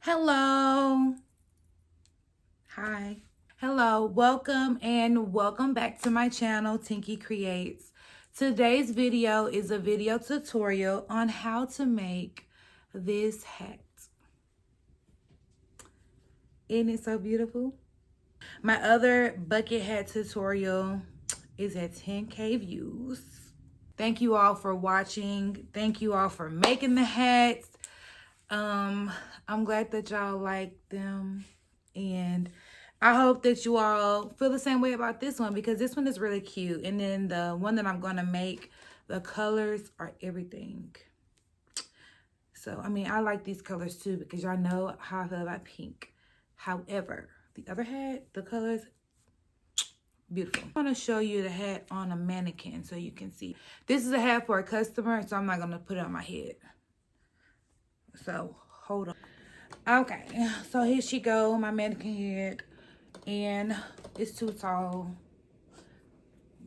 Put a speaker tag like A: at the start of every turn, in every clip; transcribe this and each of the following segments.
A: Hello. Hi. Hello. Welcome back to my channel, Tinky Creates. Today's video is a video tutorial on how to make this hat. Isn't it so beautiful? My other bucket hat tutorial is at 10K views. Thank you all for watching. Thank you all for making the hats. I'm glad that y'all like them, and I hope that you all feel the same way about this one, because this one is really cute. And then the one that I'm going to make, the colors are everything. So, I mean, I like these colors too, because y'all know how I feel about pink. However, the other hat, the colors, beautiful. I'm going to show you the hat on a mannequin so you can see. This is a hat for a customer, so I'm not going to put it on my head. So, hold on. Okay, so here she go, my mannequin head, and it's too tall.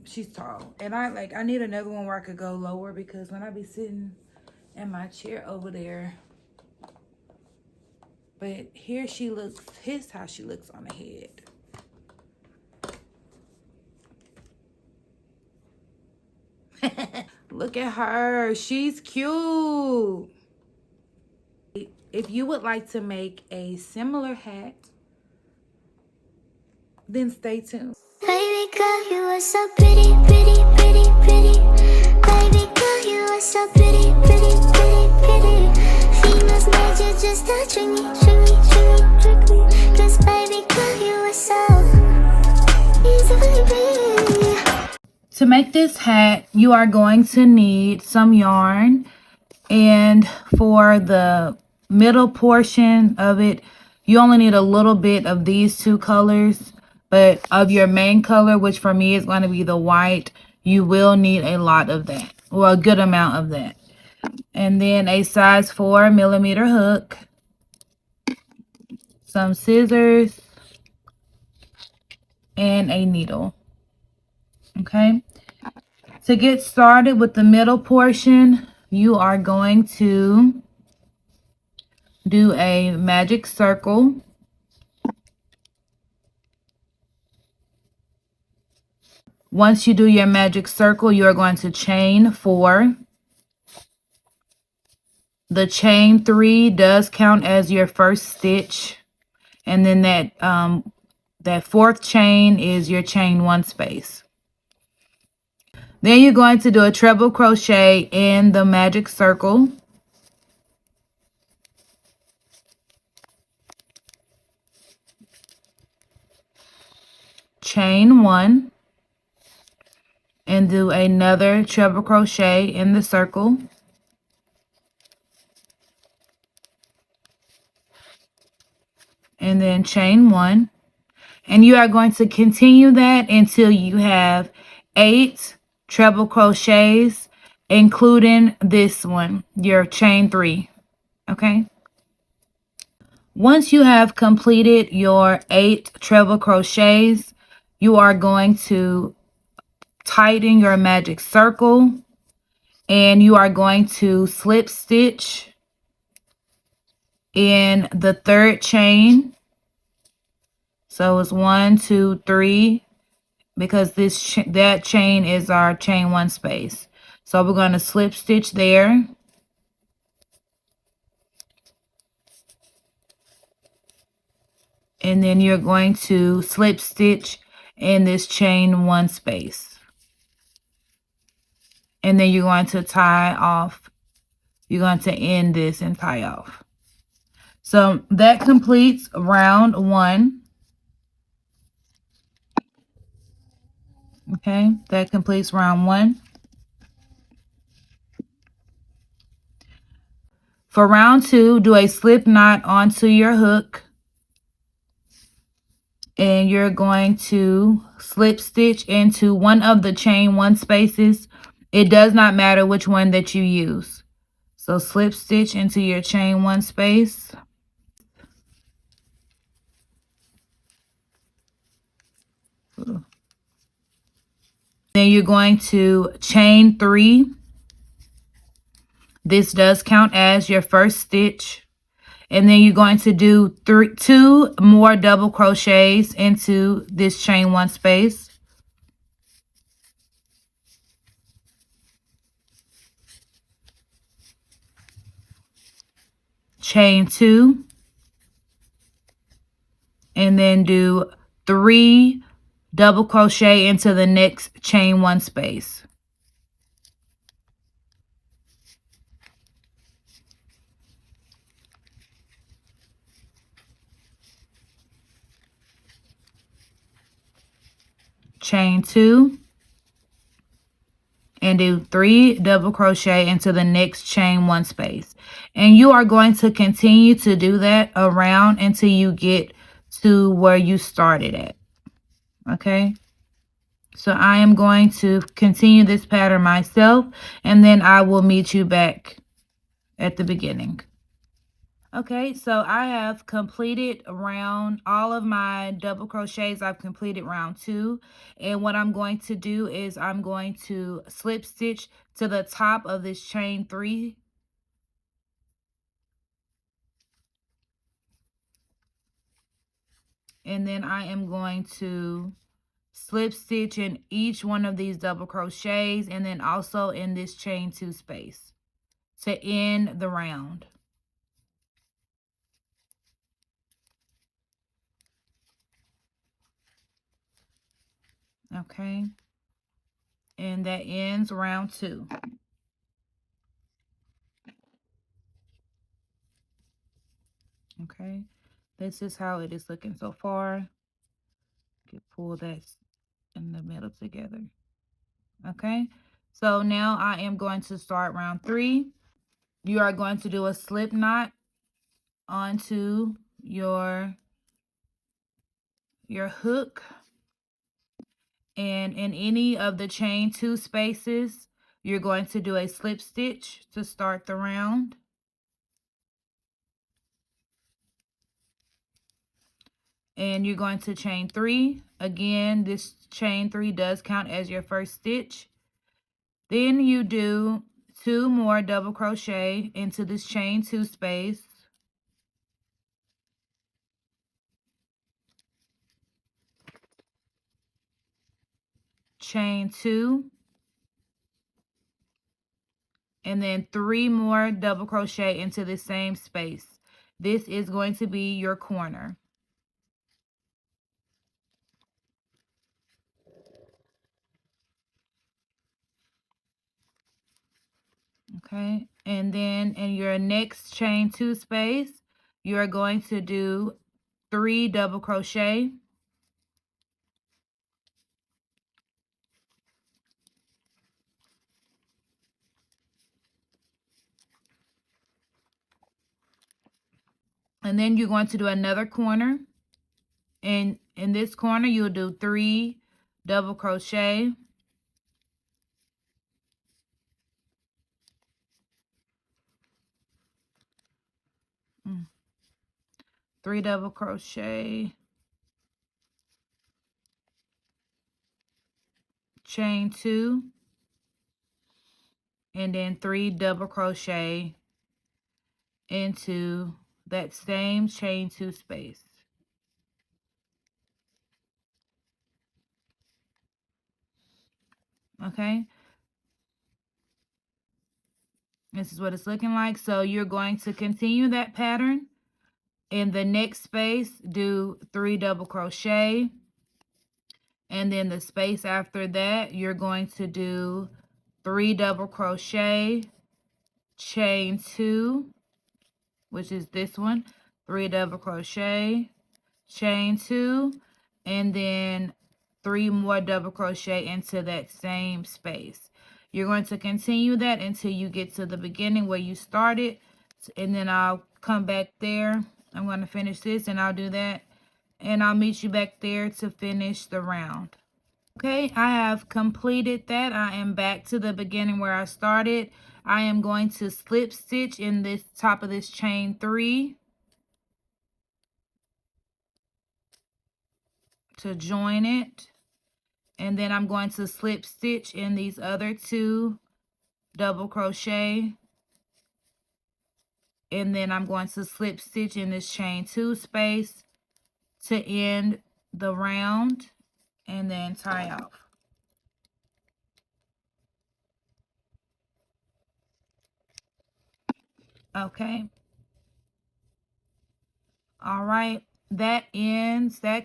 A: She's tall, and I need another one where I could go lower, because when I be sitting in my chair over there. But here she looks. Here's how she looks on the head. Look at her, she's cute. If you would like to make a similar hat, then stay tuned.
B: Baby girl, you are so pretty, pretty, pretty, pretty. Baby girl, you are so pretty, pretty, pretty, pretty. Females made you just to trick me, trick me, trick me, trick me. 'Cause baby girl, you are so easily pretty.
A: To make this hat, you are going to need some yarn, and for the middle portion of it, you only need a little bit of these two colors, but of your main color, which for me is going to be the white, you will need a lot of that, or a good amount of that. And then a size 4mm hook, some scissors, and a needle. Okay, to get started with the middle portion, you are going to do a magic circle. Once you do your magic circle, you are going to chain 4. The chain 3 does count as your first stitch, and then that fourth chain is your chain 1 space. Then you're going to do a treble crochet in the magic circle. Chain 1 and do another treble crochet in the circle. And then chain 1. And you are going to continue that until you have 8 treble crochets, including this one, your chain 3. Okay? Once you have completed your 8 treble crochets, you are going to tighten your magic circle, and you are going to slip stitch in the 3rd chain. So it's 1, 2, 3, because that chain is our chain 1 space. So we're going to slip stitch there. And then you're going to slip stitch in this chain 1 space. And then you're going to tie off. You're going to end this and tie off. So that completes round 1. Okay, that completes round 1. For round 2, do a slip knot onto your hook. And you're going to slip stitch into one of the chain 1 spaces. It does not matter which one that you use. So slip stitch into your chain 1 space. Then you're going to chain 3. This does count as your first stitch. And then you're going to do two more double crochets into this chain one space. Chain two, and then do 3 double crochet into the next chain one space. Chain two, and do 3 double crochet into the next chain one space. And you are going to continue to do that around until you get to where you started at. Okay, so I am going to continue this pattern myself, and then I will meet you back at the beginning. Okay, so I have completed around all of my double crochets. I've completed round 2, and what I'm going to do is I'm going to slip stitch to the top of this chain 3, and then I am going to slip stitch in each one of these double crochets, and then also in this chain 2 space to end the round. Okay, and that ends round 2. Okay, this is how it is looking so far. You pull that in the middle together. Okay, so now I am going to start round 3. You are going to do a slip knot onto your hook, and in any of the chain 2 spaces you're going to do a slip stitch to start the round. And you're going to chain 3 again. This chain 3 does count as your first stitch. Then you do 2 more double crochet into this chain 2 space, chain 2, and then 3 more double crochet into the same space. This is going to be your corner. Okay, and then in your next chain 2 space, you're going to do 3 double crochet, and then you're going to do another corner, and in this corner you'll do 3 double crochet, three double crochet, chain 2, and then 3 double crochet into that same chain 2 space. Okay, this is what it's looking like. So you're going to continue that pattern. In the next space, do 3 double crochet, and then the space after that you're going to do 3 double crochet, chain 2, which is this one, 3 double crochet, chain 2, and then 3 more double crochet into that same space. You're going to continue that until you get to the beginning where you started, and then I'll come back there. I'm going to finish this and I'll do that, and I'll meet you back there to finish the round. Okay, I have completed that. I am back to the beginning where I started. I am going to slip stitch in this top of this chain 3 to join it, and then I'm going to slip stitch in these other 2 double crochet and then I'm going to slip stitch in this chain 2 space to end the round and then tie off. Okay. All right. That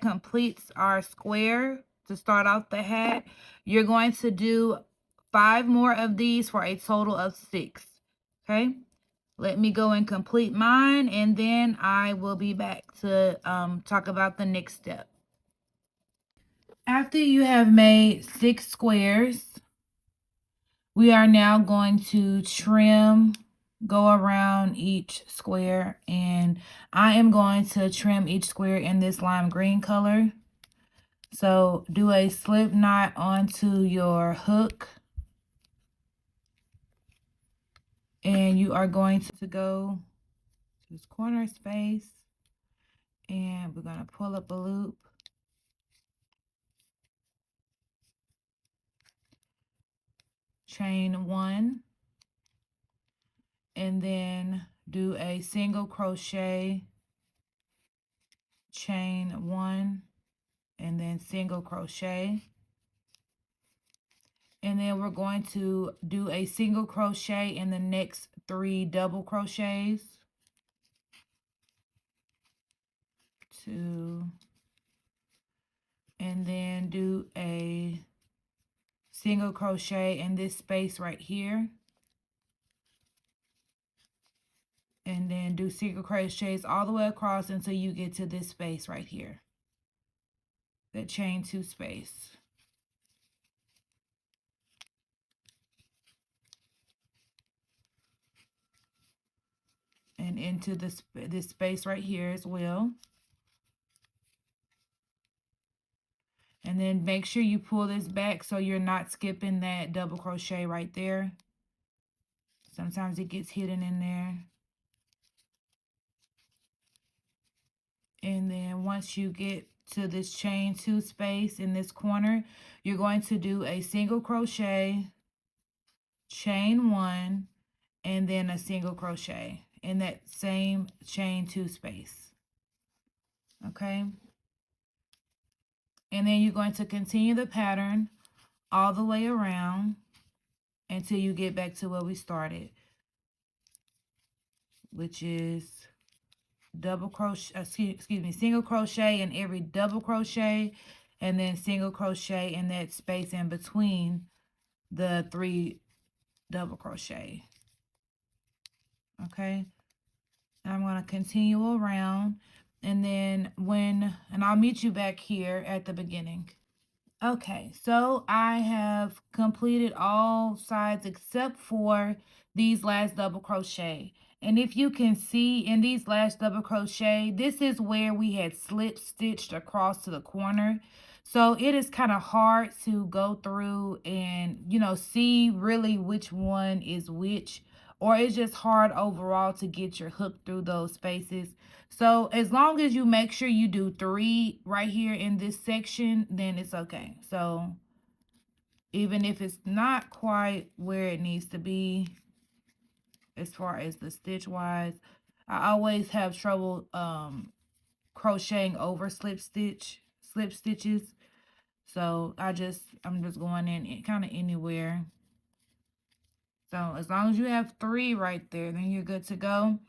A: completes our square to start off the hat. You're going to do 5 more of these for a total of 6. Okay. Let me go and complete mine, and then I will be back to talk about the next step. After you have made 6 squares, we are now going to trim, go around each square, and I am going to trim each square in this lime green color. So do a slip knot onto your hook, and you are going to go to this corner space, and we're going to pull up a loop. Chain 1, and then do a single crochet, chain 1, and then single crochet, and then we're going to do a single crochet in the next 3 double crochets, 2, and then do a single crochet in this space right here, and then do single crochets all the way across until you get to this space right here, that chain 2 space. And into this space right here as well. And then make sure you pull this back so you're not skipping that double crochet right there. Sometimes it gets hidden in there. And then once you get to this chain 2 space in this corner, you're going to do a single crochet, chain 1, and then a single crochet in that same chain 2 space. Okay? And then you're going to continue the pattern all the way around until you get back to where we started, which is double crochet, excuse me, single crochet in every double crochet, and then single crochet in that space in between the 3 double crochet. Okay, I'm going to continue around, and then and I'll meet you back here at the beginning. Okay, so I have completed all sides except for these last double crochet. And if you can see in these last double crochet, this is where we had slip stitched across to the corner. So it is kind of hard to go through and, see really which one is which. Or it's just hard overall to get your hook through those spaces. So as long as you make sure you do 3 right here in this section, then it's okay. So even if it's not quite where it needs to be as far as the stitch wise, I always have trouble crocheting over slip stitches. So I'm just going in kind of anywhere. So as long as you have 3 right there, then you're good to go.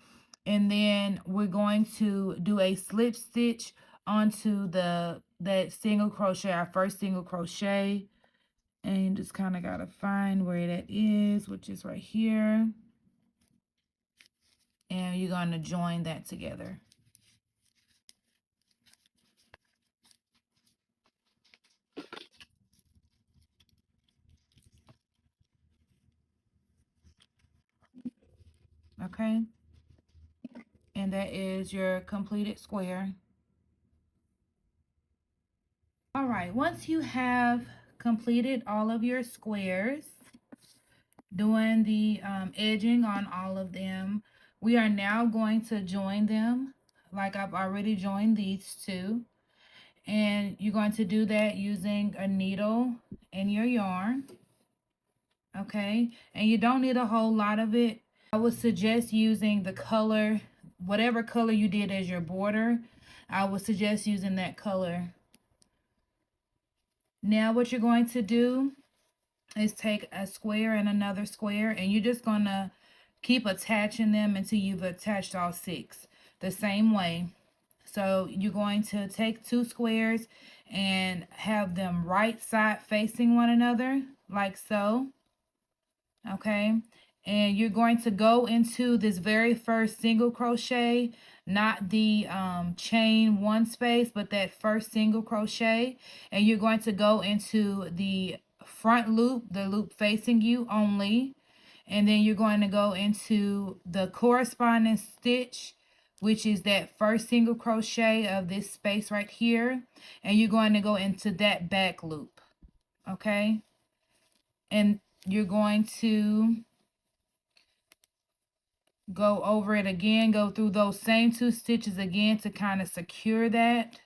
A: And then we're going to do a slip stitch onto that single crochet, our first single crochet. And you just kind of got to find where that is, which is right here. And you're going to join that together. Okay. And that is your completed square. All right, once you have completed all of your squares, doing the edging on all of them, we are now going to join them like I've already joined these 2. And you're going to do that using a needle and your yarn. Okay, and you don't need a whole lot of it. I would suggest using the color, whatever color you did as your border, I would suggest using that color. Now what you're going to do is take a square and another square, and you're just going to keep attaching them until you've attached all 6 the same way. So you're going to take 2 squares and have them right side facing one another, like so. Okay, and you're going to go into this very first single crochet, not the chain 1 space, but that first single crochet, and you're going to go into the front loop, the loop facing you only, and then you're going to go into the corresponding stitch, which is that first single crochet of this space right here, and you're going to go into that back loop. Okay, and you're going to go over it again, go through those same 2 stitches again to kind of secure that.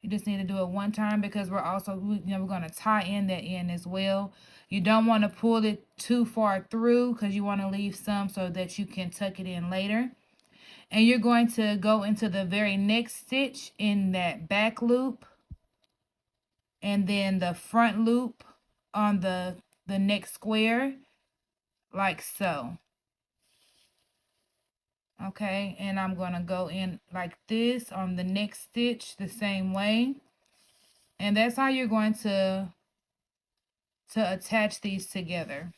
A: You just need to do it one time because we're also, we're going to tie in that end as well. You don't want to pull it too far through because you want to leave some so that you can tuck it in later. And you're going to go into the very next stitch in that back loop, and then the front loop on the next square, like so. Okay, and I'm going to go in like this on the next stitch the same way. And that's how you're going to attach these together.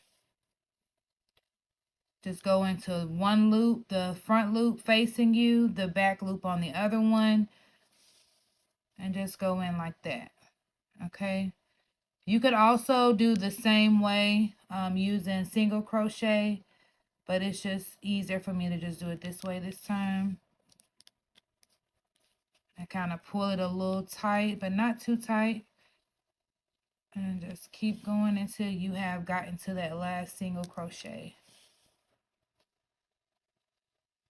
A: Just go into one loop, the front loop facing you, the back loop on the other one, and just go in like that. Okay, you could also do the same way using single crochet, but it's just easier for me to just do it this way this time. I kind of pull it a little tight, but not too tight. And just keep going until you have gotten to that last single crochet.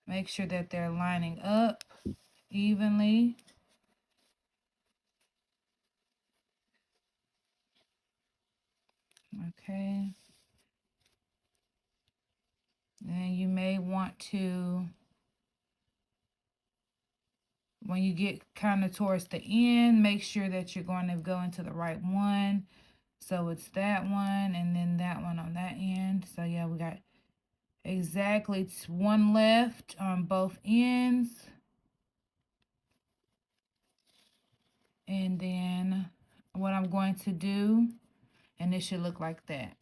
A: Make sure that they're lining up evenly. Okay. And you may want to, when you get kind of towards the end, make sure that you're going to go into the right one. So it's that one and then that one on that end. So yeah, we got exactly 1 left on both ends. And then what I'm going to do, and it should look like that.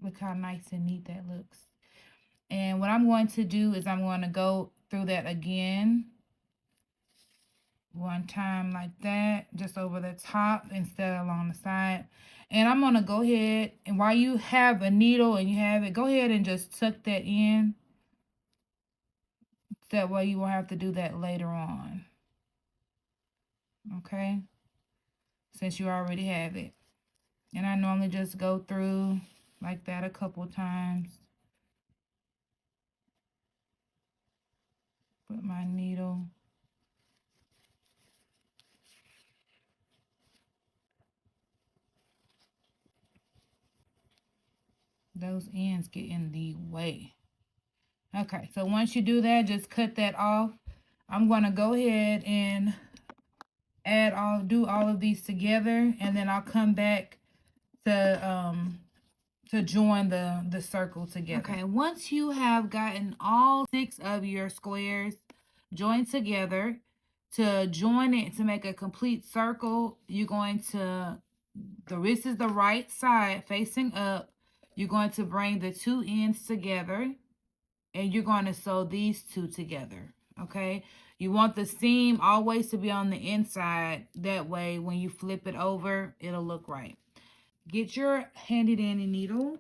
A: Look how nice and neat that looks. And what I'm going to do is I'm going to go through that again. One time like that, just over the top instead of along the side. And I'm going to go ahead, and while you have a needle and you have it, go ahead and just tuck that in. That way you won't have to do that later on. Okay? Since you already have it. And I normally just go through like that a couple times. Put my needle. Those ends get in the way. Okay, so once you do that, just cut that off. I'm going to go ahead and do all of these together, and then I'll come back to join the circle together. Okay, once you have gotten all 6 of your squares joined together, to join it to make a complete circle, you're going to, this is the right side facing up. You're going to bring the 2 ends together, and you're going to sew these 2 together. Okay, you want the seam always to be on the inside. That way, when you flip it over, it'll look right. Get your handy dandy needle.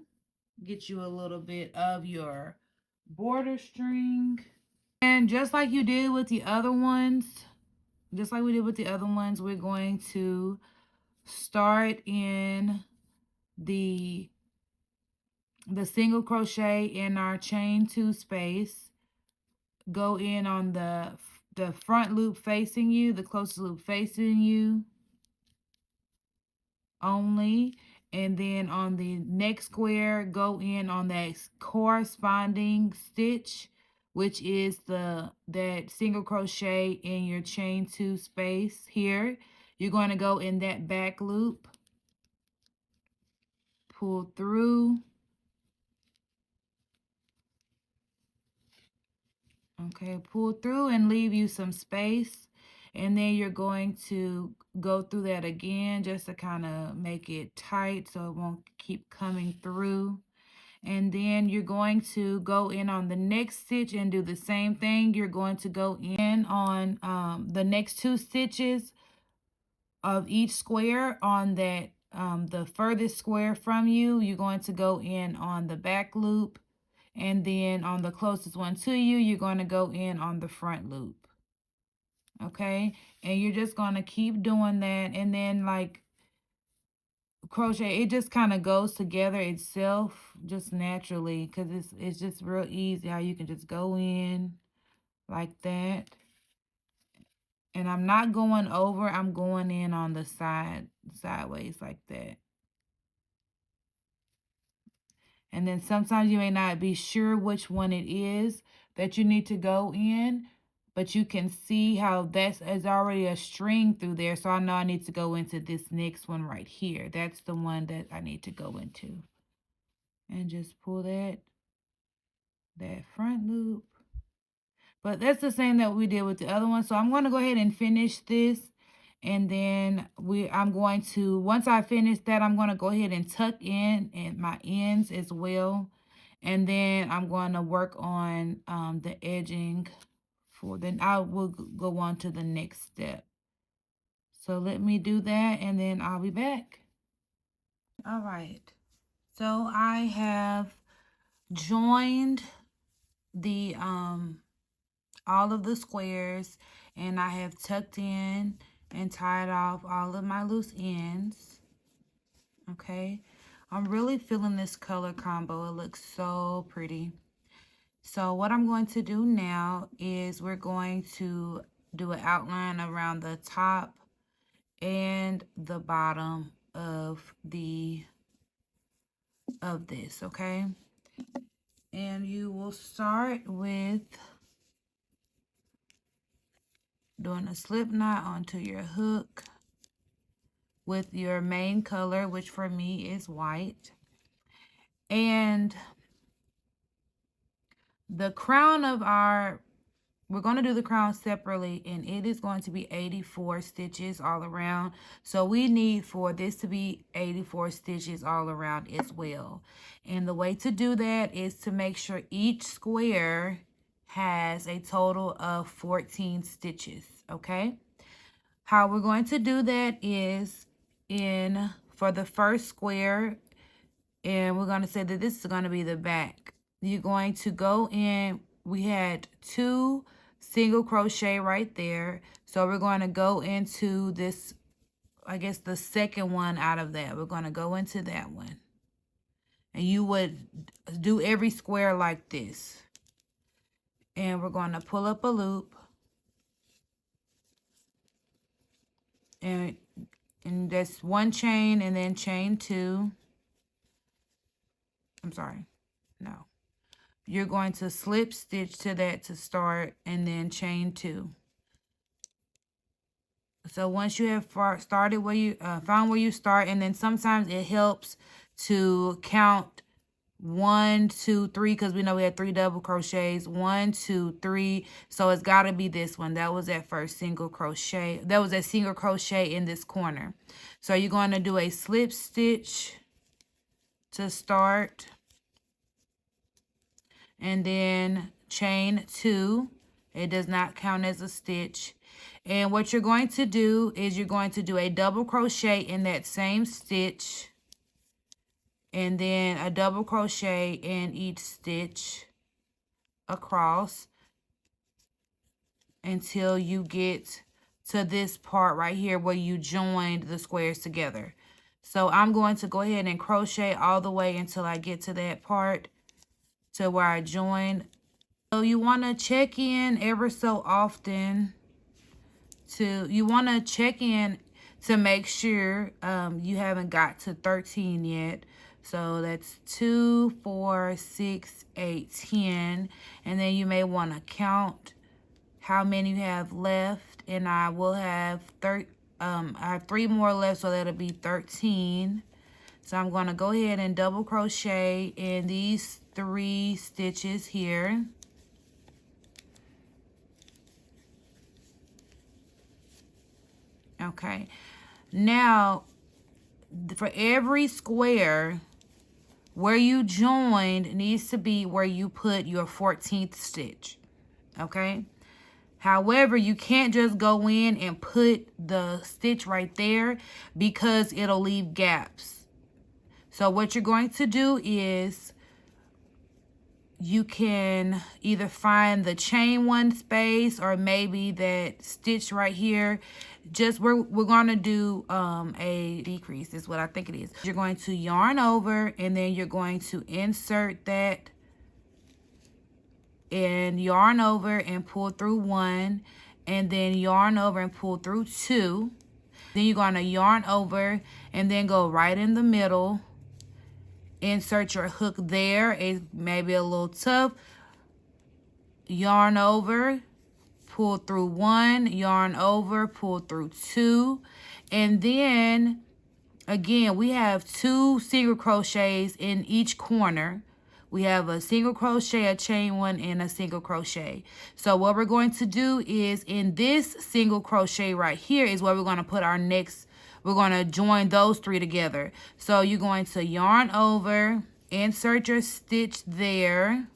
A: Get you a little bit of your border string. And just like you did with the other ones, we're going to start in the single crochet in our chain 2 space. Go in on the front loop facing you, the closest loop facing you only, And then on the next square, go in on that corresponding stitch, which is that single crochet in your chain 2 space here. You're going to go in that back loop, pull through. Okay, pull through and leave you some space. And then you're going to go through that again just to kind of make it tight so it won't keep coming through. And then you're going to go in on the next stitch and do the same thing. You're going to go in on the next 2 stitches of each square on that the furthest square from you. You're going to go in on the back loop, and then on the closest one to you, you're going to go in on the front loop. Okay, and you're just going to keep doing that, and then like crochet, it just kind of goes together itself just naturally, because it's just real easy how you can just go in like that. And I'm not going over, I'm going in on the sideways like that. And then sometimes you may not be sure which one it is that you need to go in, but you can see how there's already a string through there. So I know I need to go into this next one right here. That's the one that I need to go into. And just pull that front loop. But that's the same that we did with the other one. So I'm going to go ahead and finish this. And then I'm going to, once I finish that, I'm going to go ahead and tuck in at my ends as well. And then I'm going to work on the edging then I will go on to the next step. So let me do that and then I'll be back. All right. So I have joined the all of the squares, and I have tucked in and tied off all of my loose ends. Okay, I'm really feeling this color combo. It looks so pretty. So what I'm going to do now is we're going to do an outline around the top and the bottom of this, okay? And you will start with doing a slip knot onto your hook with your main color, which for me is white. And the crown of we're going to do the crown separately, and it is going to be 84 stitches all around. So we need for this to be 84 stitches all around as well. And the way to do that is to make sure each square has a total of 14 stitches, okay? How we're going to do that is for the first square, and we're going to say that this is going to be the back. You're going to go in, we had 2 single crochet right there. So we're going to go into this, I guess the second one out of that. We're going to go into that one. And you would do every square like this. And we're going to pull up a loop. And that's 1 chain and then chain 2. I'm sorry. No. You're going to slip stitch to that to start and then chain 2. So once you have started where you found where you start, and then sometimes it helps to count 1, 2, 3, because we know we had 3 double crochets. 1, 2, 3. So it's got to be this one. That was that first single crochet. That was that single crochet in this corner. So you're going to do a slip stitch to start, and then chain 2. It does not count as a stitch. And what you're going to do is you're going to do a double crochet in that same stitch, and then a double crochet in each stitch across until you get to this part right here where you joined the squares together. So I'm going to go ahead and crochet all the way until I get to that part to where I joined. So you want to check in ever so often to to make sure you haven't got to 13 yet. So that's 2, 4, 6, 8, 10. And then you may want to count how many you have left. And I will have I have 3 more left, so that'll be 13. So I'm going to go ahead and double crochet in these 3 stitches here. Okay. Now, for every square, where you joined needs to be where you put your 14th stitch. Okay? However, you can't just go in and put the stitch right there because it'll leave gaps. So what you're going to do is you can either find the chain 1 space or maybe that stitch right here. Just we're going to do a decrease is what I think it is. You're going to yarn over and then you're going to insert that and yarn over and pull through 1, and then yarn over and pull through 2. Then you're going to yarn over and then go right in the middle. Insert your hook there. It may be a little tough. Yarn over, pull through 1, yarn over, pull through 2. And then, again, we have 2 single crochets in each corner. We have a single crochet, a chain 1, and a single crochet. So what we're going to do is in this single crochet right here is where we're going to put our next. We're going to join those 3 together. So you're going to yarn over, insert your stitch there.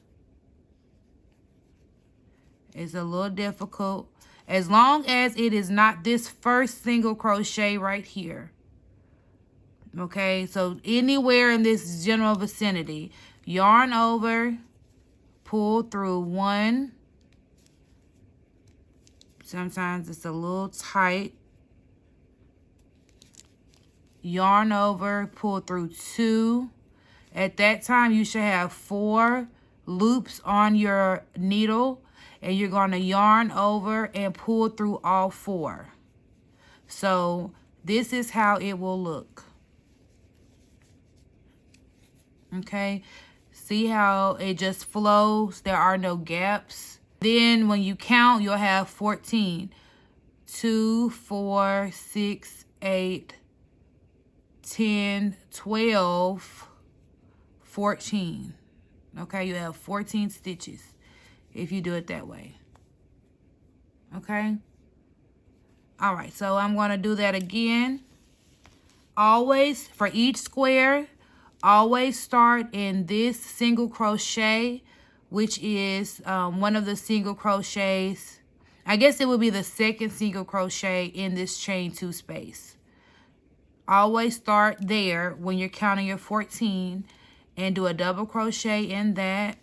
A: It's a little difficult. As long as it is not this first single crochet right here. Okay, so anywhere in this general vicinity, yarn over, pull through 1. Sometimes it's a little tight. Yarn over, pull through 2. At that time, you should have 4 loops on your needle, and you're going to yarn over and pull through all 4. So this is how it will look. Okay, see how it just flows? There are no gaps. Then when you count, you'll have 14. 2, 4, 6, 8, 10, 12, 14. Okay, you have 14 stitches if you do it that way. Okay? All right, so I'm going to do that again. Always, for each square, always start in this single crochet, which is one of the single crochets. I guess it would be the second single crochet in this chain 2 space. Always start there when you're counting your 14 and do a double crochet in that.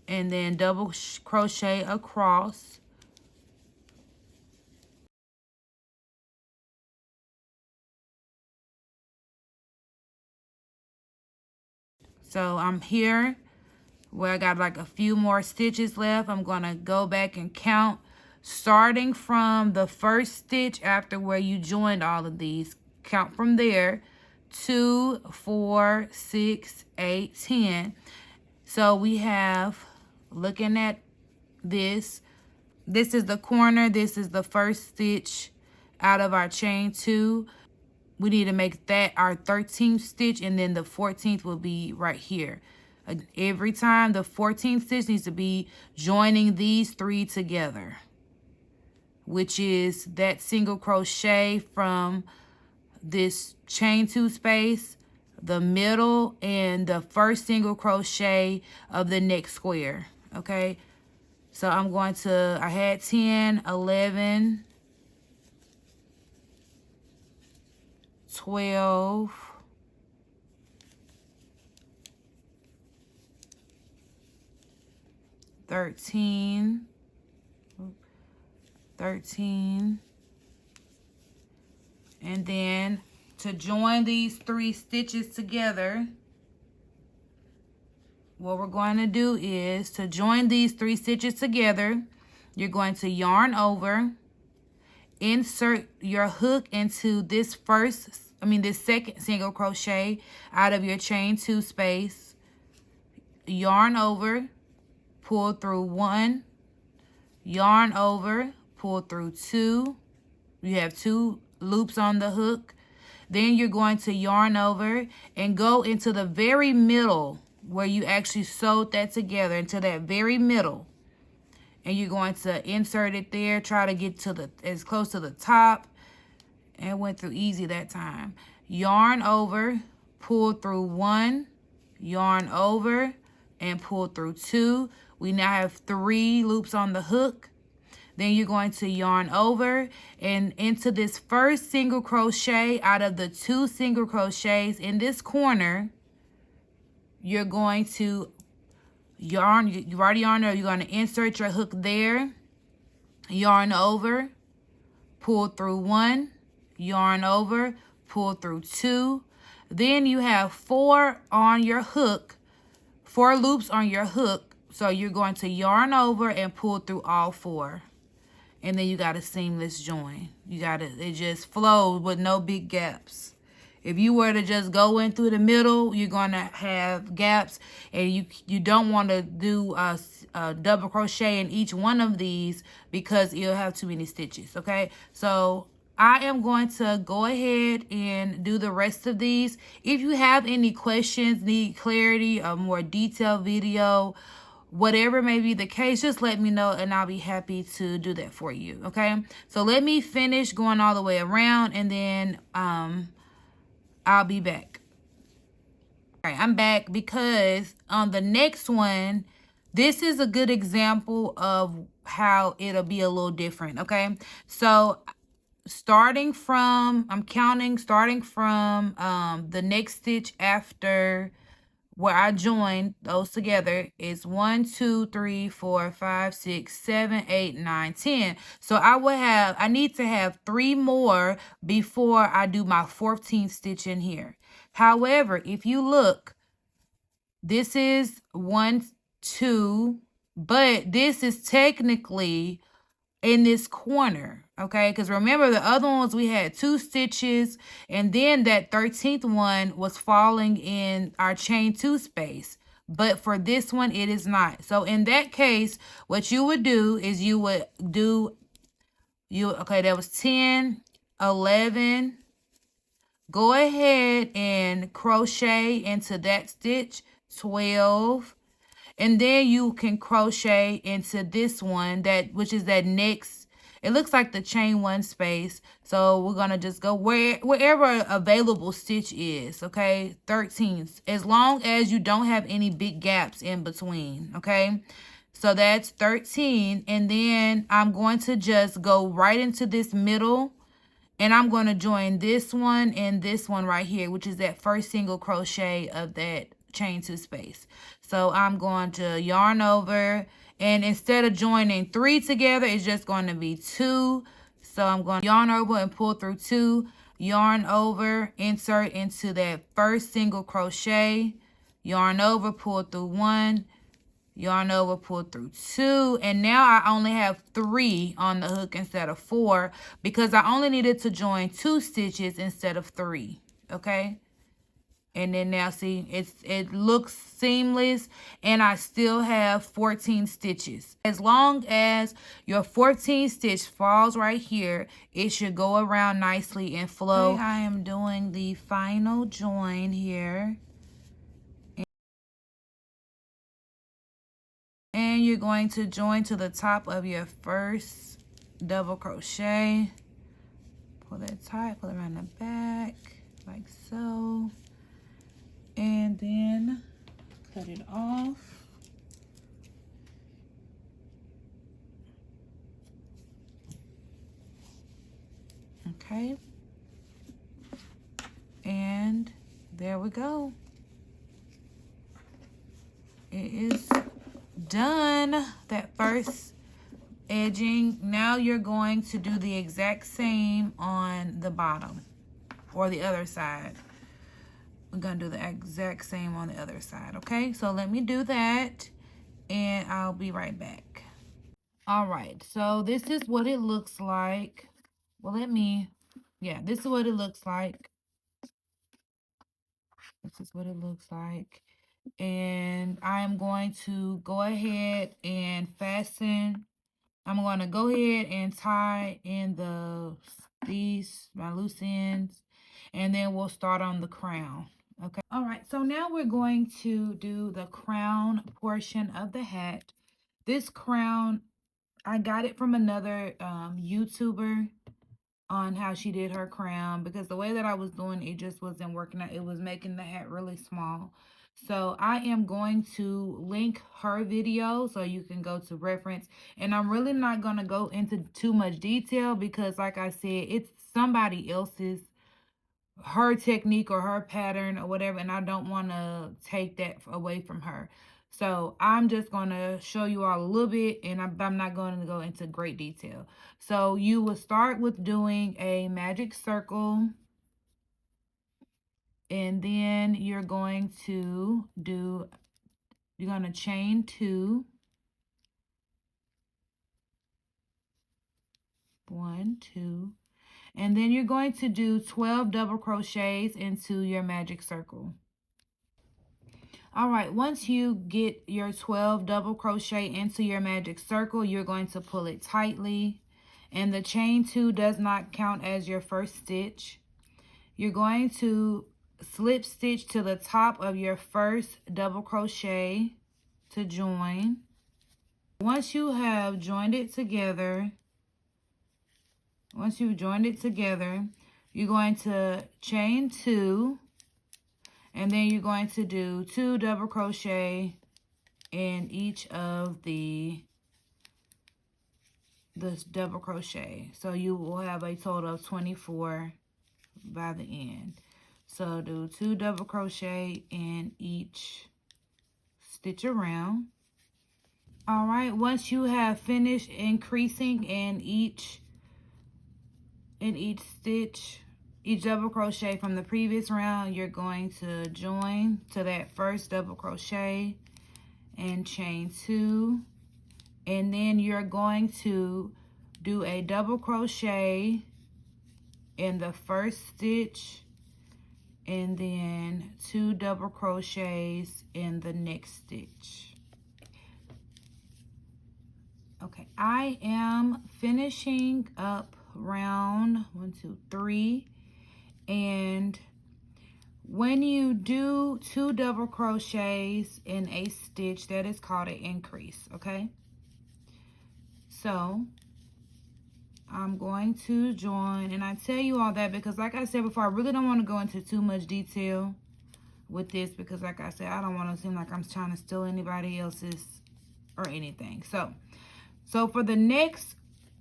A: And then double crochet across. So I'm here where I got like a few more stitches left. I'm going to go back and count starting from the first stitch after where you joined all of these. Count from there. 2, 4, 6, 8, 10. So we have, looking at this is the corner. This is the first stitch out of our chain 2. We need to make that our 13th stitch, and then the 14th will be right here. Every time the 14th stitch needs to be joining these 3 together, which is that single crochet from this chain 2 space, the middle, and the first single crochet of the next square. Okay, so I'm going to, I had 10, 11, 12, 13, 13, and then to join these 3 stitches together, what we're going to do is to join these 3 stitches together, you're going to yarn over, insert your hook into this this second single crochet out of your chain 2 space, yarn over, pull through 1, yarn over, pull through 2. You have 2 loops on the hook. Then you're going to yarn over and go into the very middle where you actually sewed that together, into that very middle. And you're going to insert it there. Try to get to as close to the top. And it went through easy that time. Yarn over, pull through 1, yarn over, and pull through 2. We now have 3 loops on the hook. Then you're going to yarn over and into this first single crochet out of the 2 single crochets in this corner. You're going to yarn, you've already yarned over, you're going to insert your hook there, yarn over, pull through 1, yarn over, pull through 2. Then you have 4 on your hook, 4 loops on your hook. So you're going to yarn over and pull through all 4. And then you got a seamless join. It just flows with no big gaps. If you were to just go in through the middle, you're going to have gaps. And you don't want to do a double crochet in each one of these because you'll have too many stitches, okay? So I am going to go ahead and do the rest of these. If you have any questions, need clarity, a more detailed video, whatever may be the case, just let me know and I'll be happy to do that for you, okay? So let me finish going all the way around and then I'll be back. All right, I'm back because on the next one, this is a good example of how it'll be a little different, okay? So starting from the next stitch after where I joined those together is 1, 2, 3, 4, 5, 6, 7, 8, 9, 10. So I need to have 3 more before I do my 14th stitch in here. However, if you look, this is 1, 2, but this is technically in this corner, okay? Because remember, the other ones we had 2 stitches, and then that 13th one was falling in our chain 2 space. But for this one, it is not. So in that case, what you would do is okay, that was 10, 11. Go ahead and crochet into that stitch, 12. And then you can crochet into this one, which is that next, it looks like the chain 1 space. So we're going to just go wherever available stitch is, okay? 13, as long as you don't have any big gaps in between, okay? So that's 13. And then I'm going to just go right into this middle. And I'm going to join this one and this one right here, which is that first single crochet of that chain 2 space. So I'm going to yarn over, and instead of joining 3 together, it's just going to be 2. So I'm going to yarn over and pull through 2, yarn over, insert into that first single crochet, yarn over, pull through 1, yarn over, pull through 2, and now I only have 3 on the hook instead of 4 because I only needed to join 2 stitches instead of 3, okay? And then now see, it looks seamless, and I still have 14 stitches. As long as your 14th stitch falls right here, it should go around nicely and flow. Okay, I am doing the final join here. And you're going to join to the top of your first double crochet. Pull that tight, pull it around the back, like so. And then cut it off. Okay. And there we go. It is done, that first edging. Now you're going to do the exact same on the bottom or the other side. We're going to do the exact same on the other side, okay? So let me do that, and I'll be right back. All right, so this is what it looks like Well, yeah, this is what it looks like. This is what it looks like. And I'm going to go ahead and fasten. I'm going to go ahead and tie in my loose ends, and then we'll start on the crown. Okay. All right. So now we're going to do the crown portion of the hat. This crown, I got it from another YouTuber on how she did her crown, because the way that I was doing it just wasn't working out. It was making the hat really small. So I am going to link her video so you can go to reference. And I'm really not going to go into too much detail because, like I said, it's somebody else's, her technique or her pattern or whatever, and I don't want to take that away from her. So I'm just going to show you all a little bit, and I'm not going to go into great detail. So you will start with doing a magic circle, and then you're going to chain 2. 1, 2, and then you're going to do 12 double crochets into your magic circle. All right, once you get your 12 double crochet into your magic circle, you're going to pull it tightly, and the chain 2 does not count as your first stitch. You're going to slip stitch to the top of your first double crochet to join. Once you have joined it together, you're going to chain 2, and then you're going to do 2 double crochet in each of the double crochet. So you will have a total of 24 by the end. So do 2 double crochet in each stitch around. All right, once you have finished increasing in each stitch, each double crochet from the previous round, you're going to join to that first double crochet and chain 2, and then you're going to do a double crochet in the first stitch, and then 2 double crochets in the next stitch. Okay, I am finishing up round 1, 2, 3, and when you do 2 double crochets in a stitch, that is called an increase. Okay, so I'm going to join, and I tell you all that because, like I said before, I really don't want to go into too much detail with this because, like I said, I don't want to seem like I'm trying to steal anybody else's or anything. So for the next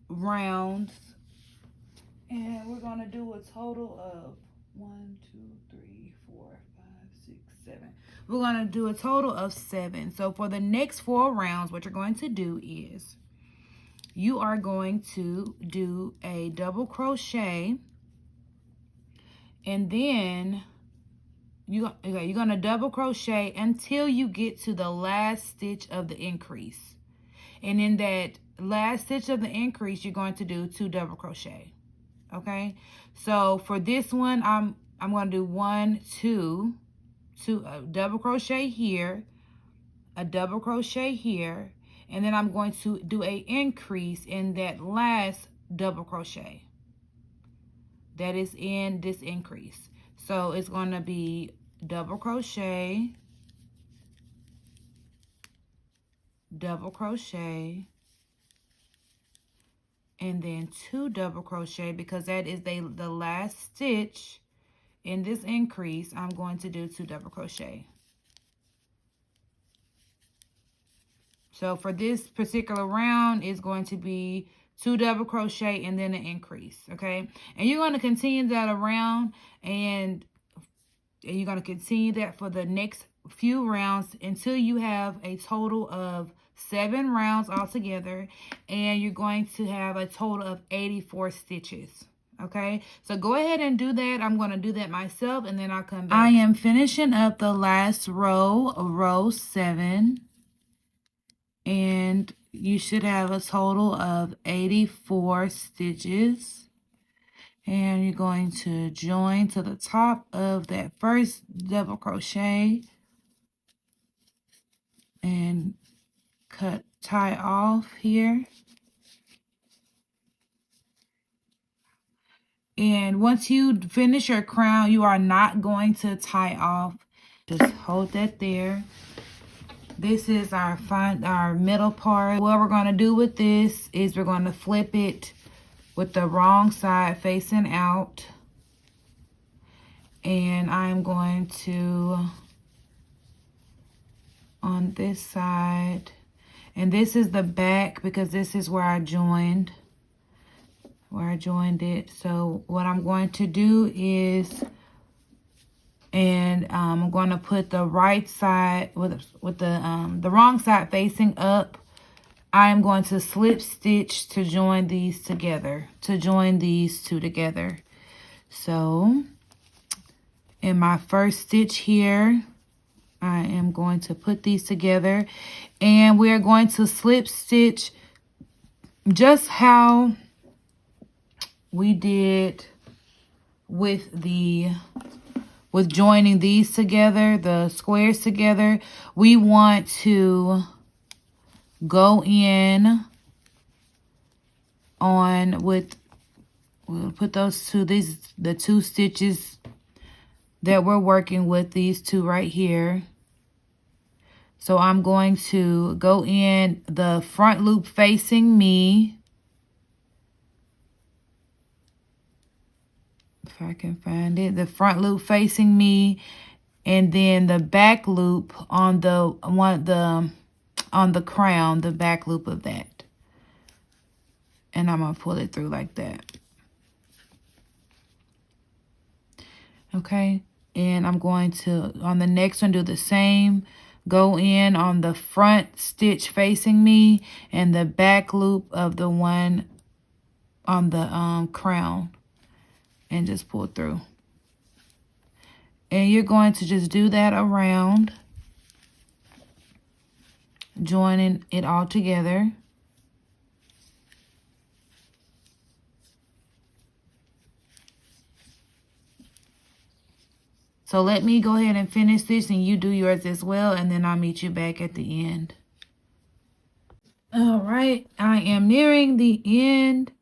A: round, and we're going to do a total of 1, 2, 3, 4, 5, 6, 7. We're going to do a total of 7. So for the next 4 rounds, what you're going to do is you are going to do a double crochet, and then you're going to double crochet until you get to the last stitch of the increase. And in that last stitch of the increase, you're going to do 2 double crochet. Okay, so for this one, I'm going to do 1, 2, a double crochet here, a double crochet here, and then I'm going to do a increase in that last double crochet that is in this increase. So it's going to be double crochet, double crochet, and then 2 double crochet, because that is the last stitch in this increase. I'm going to do 2 double crochet. So for this particular round, it's going to be 2 double crochet and then an increase, okay? And you're going to continue that around, and you're going to continue that for the next few rounds until you have a total of 7 rounds altogether, and you're going to have a total of 84 stitches. Okay, so go ahead and do that. I'm going to do that myself, and then I'll come back. I am finishing up the last row of row 7, and you should have a total of 84 stitches. And you're going to join to the top of that first double crochet and tie off here. And once you finish your crown, you are not going to tie off. Just hold that there. This is our middle part. What we're going to do with this is we're going to flip it with the wrong side facing out. And I'm going to, on this side, and this is the back because this is where I joined it. So what I'm going to do is, and I'm going to put the right side with the wrong side facing up. I am going to slip stitch to join these together, these two together. So in my first stitch here, I am going to put these together, and we're going to slip stitch just how we did with joining these together, the squares together. We want to go in on with, we'll put those two, the two stitches that we're working with, these two right here. So I'm going to go in the front loop facing me. If I can find it, the front loop facing me, and then the back loop on the crown, the back loop of that. And I'm gonna pull it through like that. Okay, and I'm going to, on the next one, do the same. Go in on the front stitch facing me and the back loop of the one on the crown, and just pull through. And you're going to just do that around, joining it all together. So let me go ahead and finish this, and you do yours as well, and then I'll meet you back at the end. All right, I am nearing the end,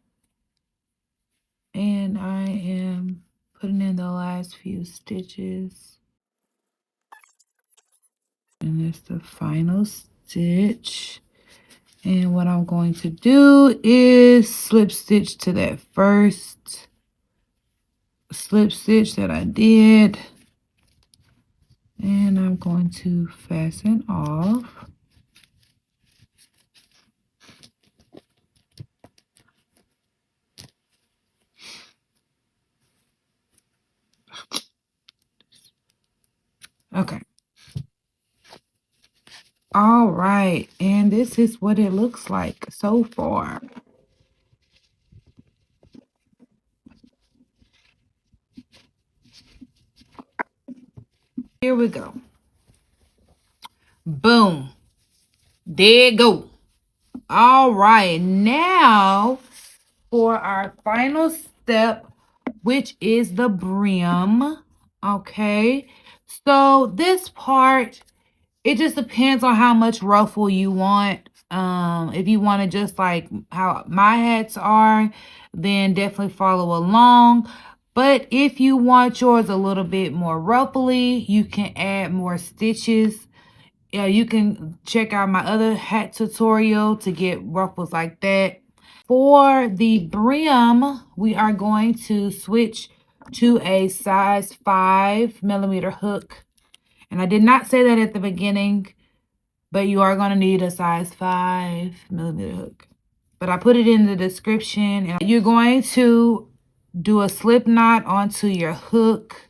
A: and I am putting in the last few stitches. And it's the final stitch. And what I'm going to do is slip stitch to that first slip stitch that I did. And I'm going to fasten off. Okay. All right. And this is what it looks like so far. Here we go. Boom. There you go. All right. Now for our final step, which is the brim. Okay. So this part, it just depends on how much ruffle you want. If you want to just like how my hats are, then definitely follow along. But if you want yours a little bit more ruffly, you can add more stitches. Yeah, you can check out my other hat tutorial to get ruffles like that. For the brim, we are going to switch to a size 5mm hook. And I did not say that at the beginning, but you are going to need a size 5mm hook. But I put it in the description. And you're going to do a slip knot onto your hook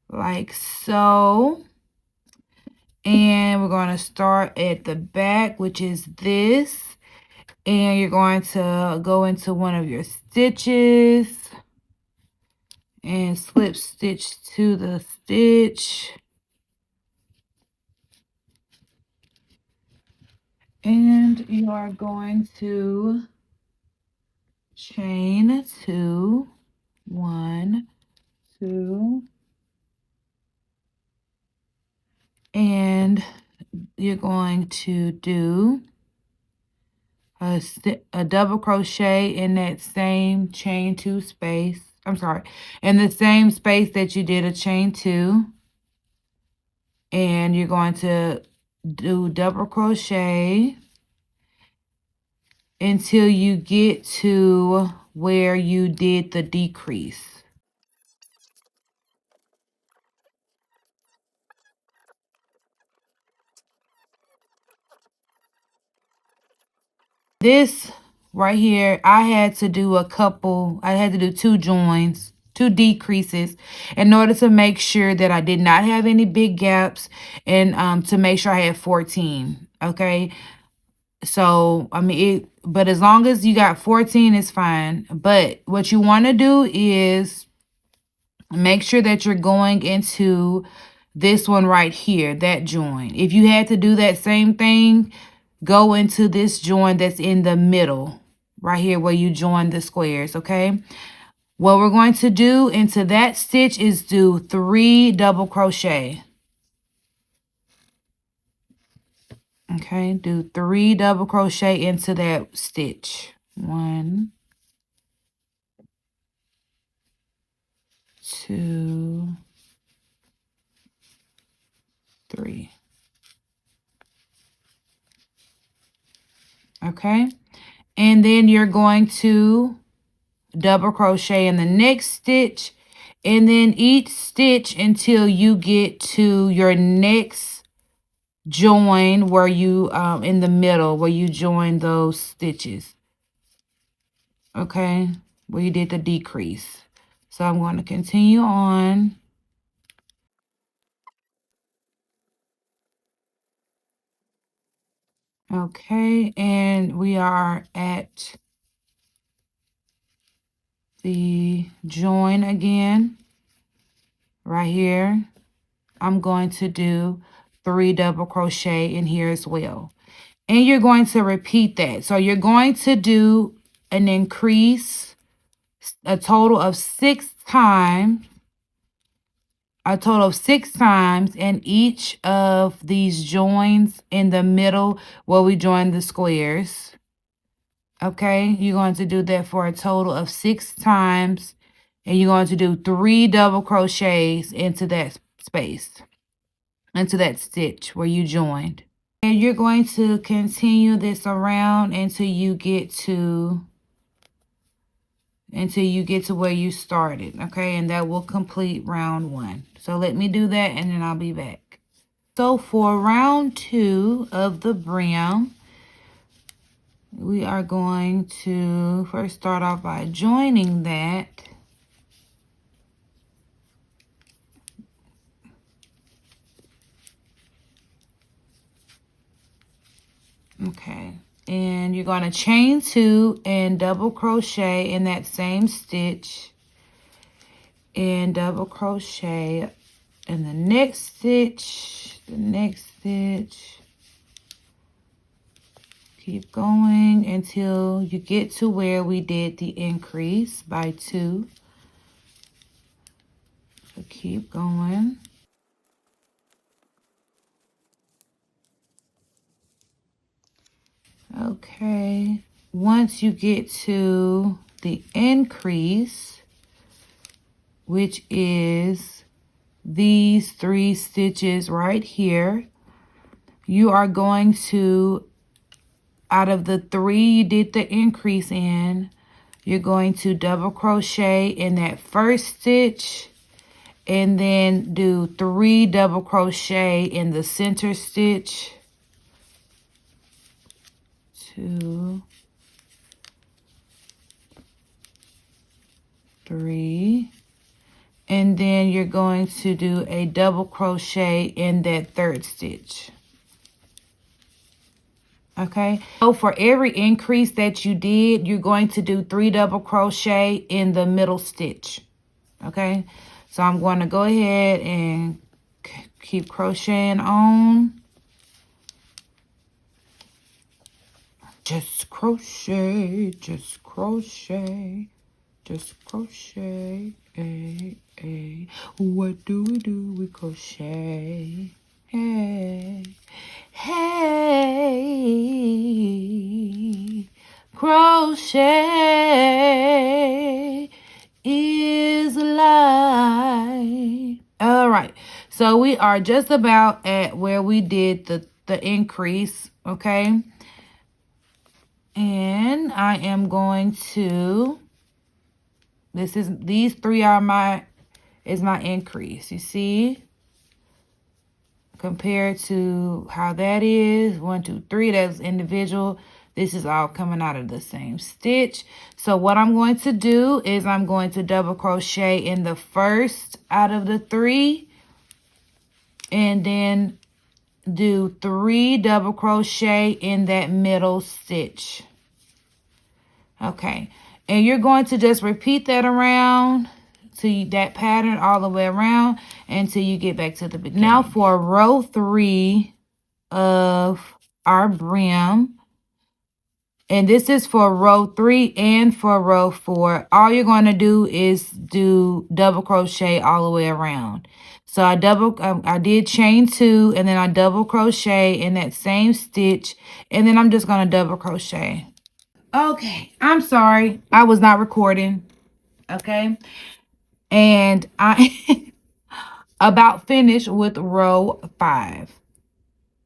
A: like so. And we're going to start at the back, which is this. And you're going to go into one of your stitches and slip stitch to the stitch. And you are going to chain 2. 1, 2, and you're going to do a double crochet in that same chain 2 space. I'm sorry, in the same space that you did a chain 2, and you're going to do double crochet until you get to where you did the decrease. This right here, I had to do 2 joins, 2 decreases in order to make sure that I did not have any big gaps, and to make sure I had 14, okay? So, I mean, but as long as you got 14, it's fine. But what you want to do is make sure that you're going into this one right here, that join. If you had to do that same thing, go into this join that's in the middle, right here where you join the squares, okay? What we're going to do into that stitch is do 3 double crochet. Okay, do 3 double crochet into that stitch. 1, 2, 3. Okay, and then you're going to double crochet in the next stitch, and then each stitch until you get to your next join where you in the middle where you join those stitches, okay, where you did the decrease. So I'm going to continue on. Okay, and we are at the join again right here. I'm going to do 3 double crochet in here as well, and you're going to repeat that. So you're going to do an increase a total of 6 times, in each of these joins in the middle where we join the squares. Okay, you're going to do that for a total of 6 times, and you're going to do 3 double crochets into that space, into that stitch where you joined. And you're going to continue this around until you get to where you started, okay? And that will complete round 1. So let me do that, and then I'll be back. So for round 2 of the brim, we are going to first start off by joining that. Okay, and you're going to chain 2 and double crochet in that same stitch, and double crochet in the next stitch, keep going until you get to where we did the increase by 2. So keep going. Okay, once you get to the increase, which is these 3 stitches right here, you are going to, out of the 3 you did the increase in, you're going to double crochet in that first stitch, and then do 3 double crochet in the center stitch. 2, 3, and then you're going to do a double crochet in that third stitch. Okay, so for every increase that you did, you're going to do 3 double crochet in the middle stitch. Okay, so I'm going to go ahead and keep crocheting on. Just crochet, just crochet. Just crochet, what do? We crochet, hey, hey, crochet is life. All right, so we are just about at where we did the increase, okay? And I am going to, these three are my increase. You see, compared to how that is 1, 2, 3, that's individual. This is all coming out of the same stitch. So what I'm going to do is I'm going to double crochet in the first out of the 3, and then do 3 double crochet in that middle stitch. Okay, and you're going to just repeat that around to that pattern all the way around until you get back to the beginning. Now for row 3 of our brim, and this is for row 3 and for row 4. All you're going to do is do double crochet all the way around. So I did chain 2, and then I double crochet in that same stitch, and then I'm just going to double crochet. Okay, I'm sorry. I was not recording. Okay. And I about finished with row 5.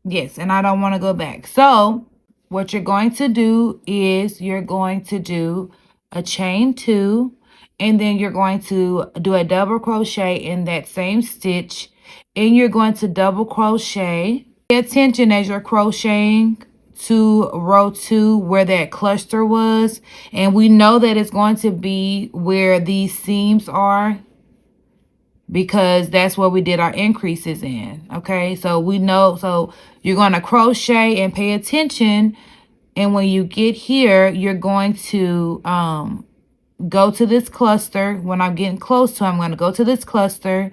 A: Yes, and I don't want to go back. So what you're going to do is you're going to do a chain 2, and then you're going to do a double crochet in that same stitch, and you're going to double crochet. Pay attention as you're crocheting to row 2 where that cluster was, and we know that it's going to be where these seams are because that's where we did our increases in. Okay, so we know, so you're going to crochet and pay attention, and when you get here you're going to go to this cluster. When I'm getting close to, I'm going to go to this cluster,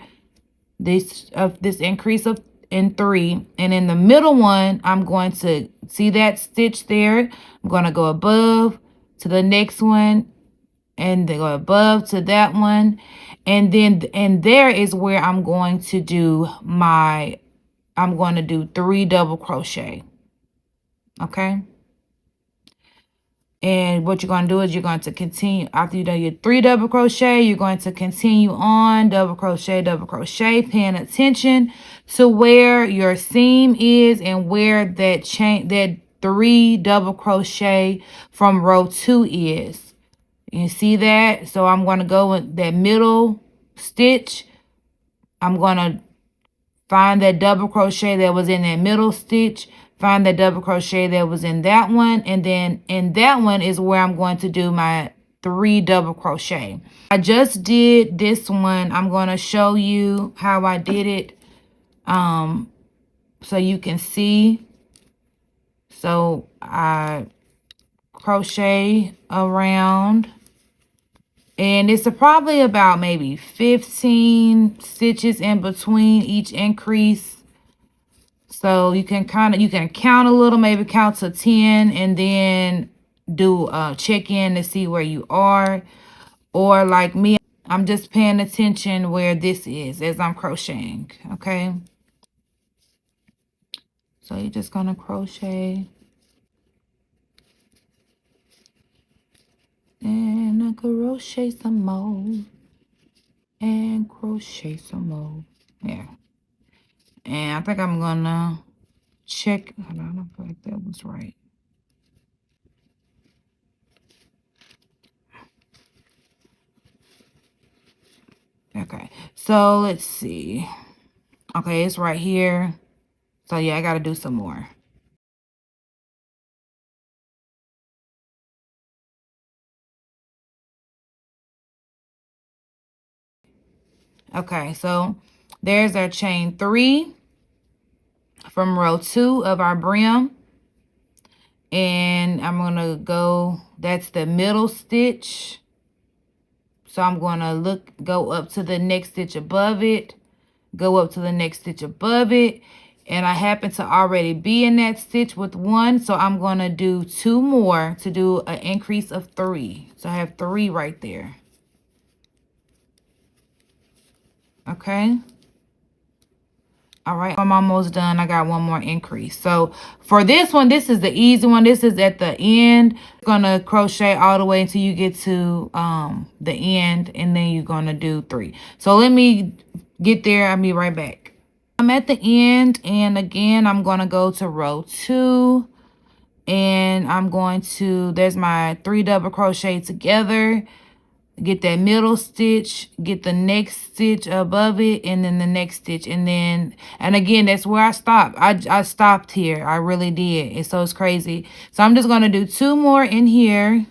A: this increase of in 3, and in the middle one I'm going to see that stitch there. I'm going to go above to the next one, and then go above to that one, and there is where I'm going to do 3 double crochet. Okay, and what you're going to do is you're going to continue after you do your 3 double crochet. You're going to continue on double crochet, paying attention to where your seam is and where that 3 double crochet from row 2 is. You see that? So I'm going to go in that middle stitch. I'm going to find that double crochet that was in that middle stitch, find that double crochet that was in that one, and then in that one is where I'm going to do my 3 double crochet. I just did this one. I'm going to show you how I did it so you can see. So I crochet around, and it's probably about maybe 15 stitches in between each increase. So you can count a little, maybe count to 10, and then do a check-in to see where you are. Or like me, I'm just paying attention where this is as I'm crocheting, okay? So you're just gonna crochet. And I crochet some more. And crochet some more. Yeah. And I think I'm gonna check. Hold on, I don't feel like that was right. Okay, so let's see. Okay, it's right here. So yeah, I gotta do some more. Okay, so there's our chain 3 from row 2 of our brim. And I'm gonna go, that's the middle stitch. So I'm gonna go up to the next stitch above it, go up to the next stitch above it, and I happen to already be in that stitch with 1, so I'm gonna do 2 more to do an increase of 3. So I have 3 right there. Okay. All right, I'm almost done. I got one more increase. So for this one, this is the easy one. This is at the end. You're gonna crochet all the way until you get to the end, and then you're gonna do 3. So let me get there. I'll be right back. I'm at the end, and again, I'm gonna go to row 2, and I'm going to, there's my 3 double crochet together. Get that middle stitch, get the next stitch above it, and then the next stitch, and then, and again, that's where I stopped. I stopped here. I really did. And so it's crazy. So I'm just going to do 2 more in here,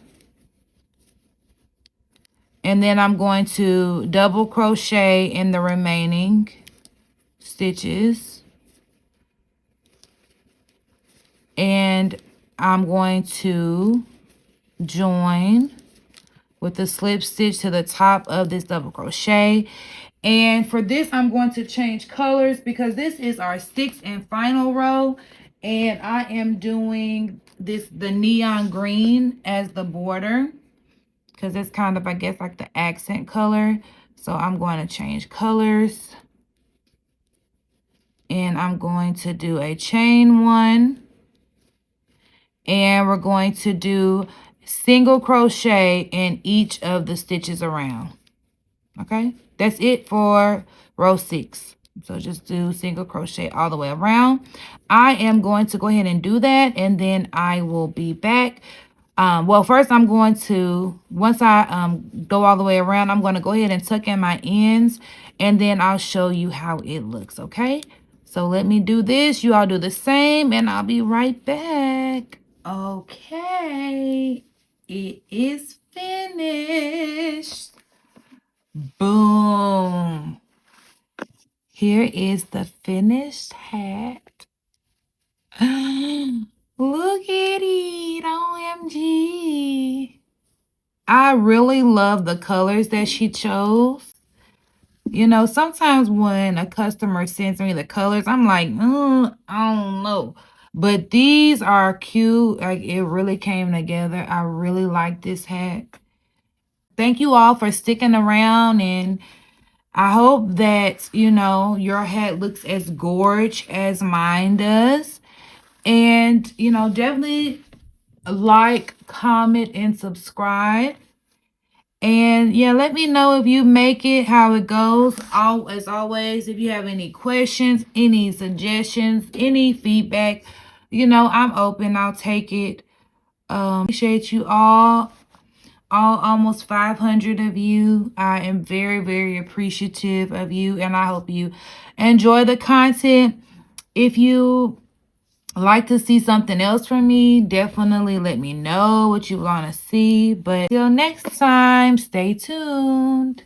A: and then I'm going to double crochet in the remaining stitches, and I'm going to join with the slip stitch to the top of this double crochet. And for this, I'm going to change colors because this is our 6th and final row, and I am doing the neon green as the border because it's kind of, I guess, like the accent color. So I'm going to change colors, and I'm going to do a chain 1, and we're going to do single crochet in each of the stitches around. Okay, that's it for row 6. So just do single crochet all the way around. I am going to go ahead and do that, and then I will be back. Well, first I'm going to, once I go all the way around, I'm going to go ahead and tuck in my ends, and then I'll show you how it looks. Okay, so let me do this. You all do the same, and I'll be right back. Okay, it is finished. Boom. Here is the finished hat. Look at it. OMG. I really love the colors that she chose. You know, sometimes when a customer sends me the colors, I'm like, I don't know. But these are cute. Like, it really came together. I really like this hat. Thank you all for sticking around, and I hope that, you know, your hat looks as gorgeous as mine does. And, you know, definitely like, comment, and subscribe. And yeah, let me know if you make it, how it goes. As always, if you have any questions, any suggestions, any feedback, you know, I'm open. I'll take it. Appreciate you all almost 500 of you. I am very, very appreciative of you, and I hope you enjoy the content. If you like to see something else from me, definitely let me know what you want to see. But till next time, stay tuned.